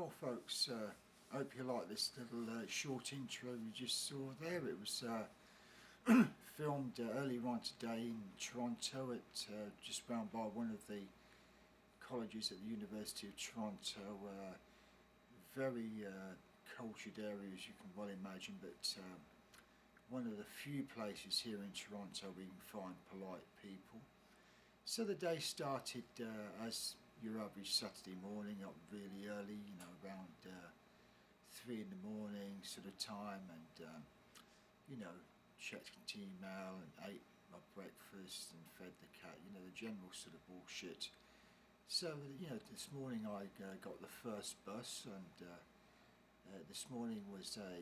Well folks, hope you like this little short intro you just saw there. It was filmed earlier on today in Toronto at just round by one of the colleges at the University of Toronto. Very cultured area, as you can well imagine, but one of the few places here in Toronto where you can find polite people. So the day started as your average Saturday morning, up really early, you know, around 3 in the morning sort of time, and you know, checked email and ate my breakfast and fed the cat, you know, the general sort of bullshit. So you know, this morning I got the first bus, and this morning was a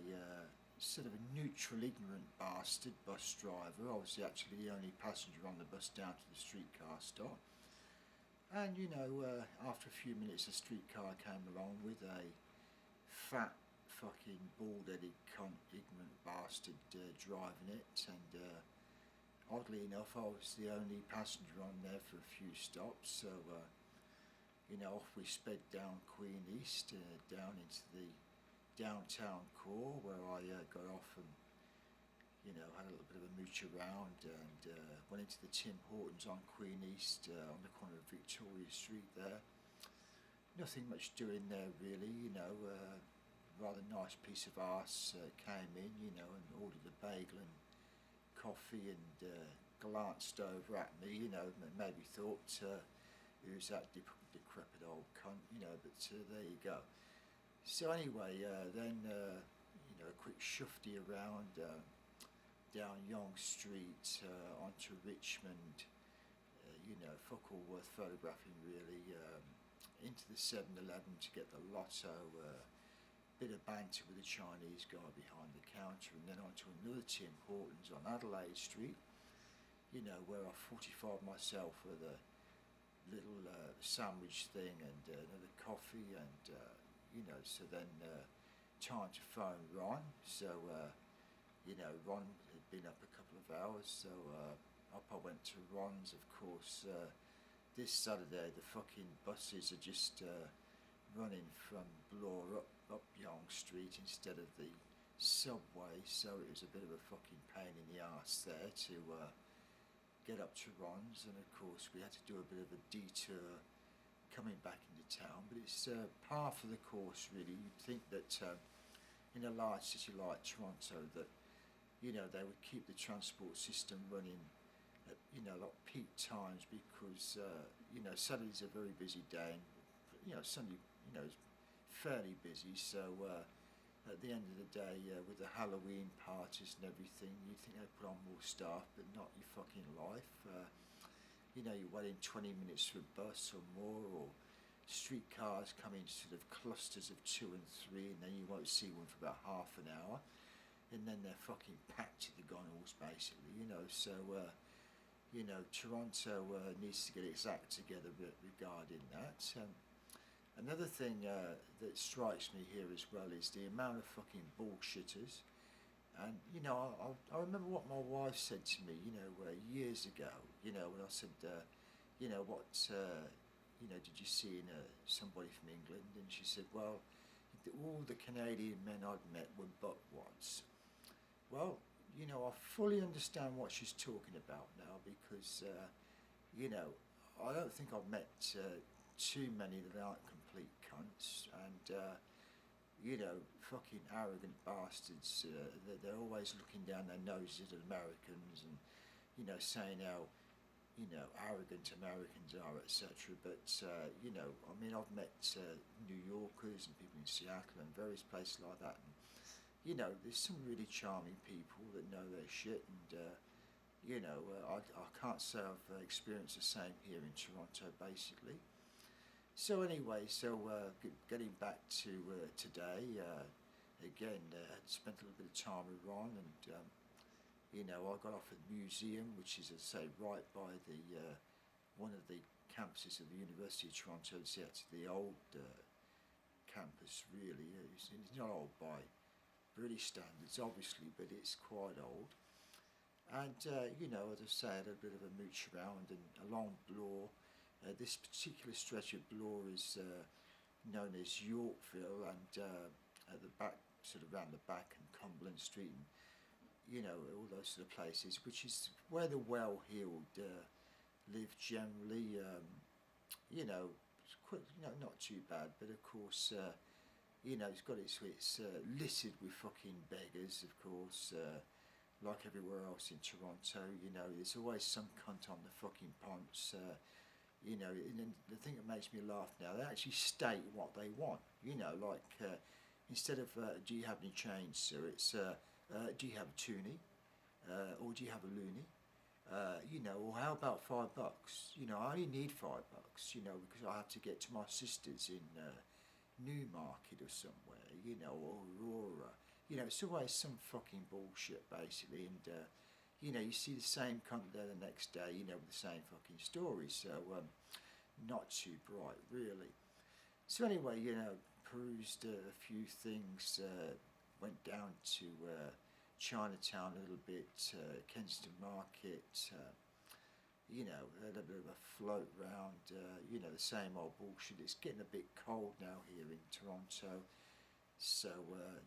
sort of a neutral, ignorant bastard bus driver. I was actually the only passenger on the bus down to the streetcar stop. And you know, after a few minutes, a streetcar came along with a fat, fucking bald-headed cunt, ignorant bastard driving it. And oddly enough, I was the only passenger on there for a few stops. So you know, off we sped down Queen East, down into the downtown core, where I got off and, you know, had a little bit of a mooch around, and went into the Tim Hortons on Queen East, on the corner of Victoria Street there. Nothing much doing there really, you know. Rather nice piece of arse came in, you know, and ordered a bagel and coffee, and glanced over at me, you know, maybe thought, who's that decrepit old cunt, you know, but there you go. So anyway, then, you know, a quick shufty around down Yonge Street onto Richmond, you know, fuck all worth photographing really, into the 7-Eleven to get the lotto, bit of banter with the Chinese guy behind the counter, and then onto another Tim Hortons on Adelaide Street, you know, where I 45 myself with a little sandwich thing and another coffee, and you know, so then time to phone Ron. So you know, Ron had been up a couple of hours, so up I went to Ron's. Of course, this Saturday the fucking buses are just running from Bloor up Yonge Street instead of the subway, so it was a bit of a fucking pain in the arse there to get up to Ron's, and of course we had to do a bit of a detour coming back into town, but it's par for the course really. You'd think that in a large city like Toronto that, you know, they would keep the transport system running at, you know, like peak times, because you know, Saturday's a very busy day, and you know, Sunday, you know, is fairly busy, so at the end of the day, with the Halloween parties and everything, you'd think they'd put on more staff, but not your fucking life. You know, you're waiting 20 minutes for a bus or more, or streetcars come in sort of clusters of 2 and 3, and then you won't see one for about half an hour, and then they're fucking packed to the gunnels basically, you know. So you know, Toronto needs to get its act together regarding that. Another thing that strikes me here as well is the amount of fucking bullshitters. And you know, I remember what my wife said to me, you know, years ago, you know, when I said, you know, what, you know, did you see in somebody from England? And she said, well, all the Canadian men I'd met were buttwads. Well, you know, I fully understand what she's talking about now, because, you know, I don't think I've met too many that aren't complete cunts, and you know, fucking arrogant bastards. They're always looking down their noses at Americans, and you know, saying how, you know, arrogant Americans are, etc. But you know, I mean, I've met New Yorkers and people in Seattle and various places like that, and you know, there's some really charming people that know their shit, and you know, I can't say I've experienced the same here in Toronto, basically. So anyway, so getting back to today, again, had spent a little bit of time with Ron, and you know, I got off at the museum, which is, as I say, right by the one of the campuses of the University of Toronto. It's actually the old campus, really. It's not old by British standards, obviously, but it's quite old. And you know, as I say, I had a bit of a mooch around, and along Bloor. This particular stretch of Bloor is known as Yorkville, and at the back, sort of around the back, and Cumberland Street, and all those sort of places, which is where the well-heeled live generally. It's quite, not too bad, but of course, it's got it's littered with fucking beggars, of course. Like everywhere else in Toronto, there's always some cunt on the fucking punts. And the thing that makes me laugh now, they actually state what they want. Instead of do you have any change, sir? It's do you have a toonie, or do you have a loony? Or how about $5? I only need $5. Because I have to get to my sister's in Newmarket or somewhere. Or Aurora. It's always some fucking bullshit basically, and you see the same cunt there the next day, with the same fucking story. So not too bright, really. So anyway, perused a few things. Went down to Chinatown a little bit, Kensington Market. A little bit of a float round. The same old bullshit. It's getting a bit cold now here in Toronto. So,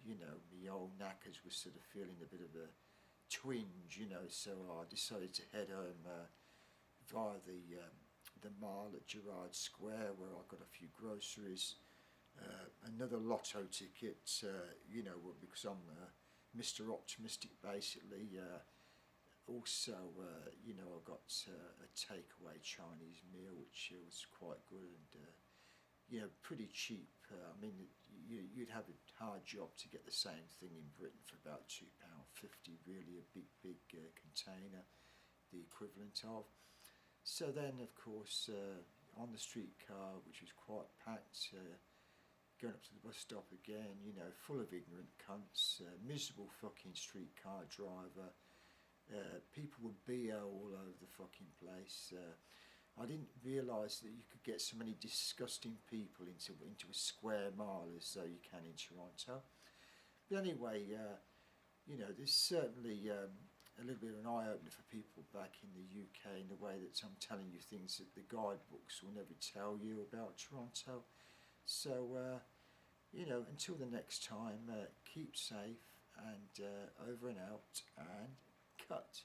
the old knackers was sort of feeling a bit of a twinge, so I decided to head home via the mall at Gerrard Square, where I got a few groceries, another lotto ticket, because I'm Mr. Optimistic basically. Also, I got a takeaway Chinese meal, which was quite good, and pretty cheap. You'd have a hard job to get the same thing in Britain for about £2.50, really, a big container, the equivalent of. So then, of course, on the streetcar, which was quite packed, going up to the bus stop again, full of ignorant cunts, miserable fucking streetcar driver, people with BO all over the fucking place. I didn't realise that you could get so many disgusting people into a square mile as though you can in Toronto. But anyway, there's certainly a little bit of an eye-opener for people back in the UK, in the way that I'm telling you things that the guidebooks will never tell you about Toronto. So, until the next time, keep safe, and over and out, and cut.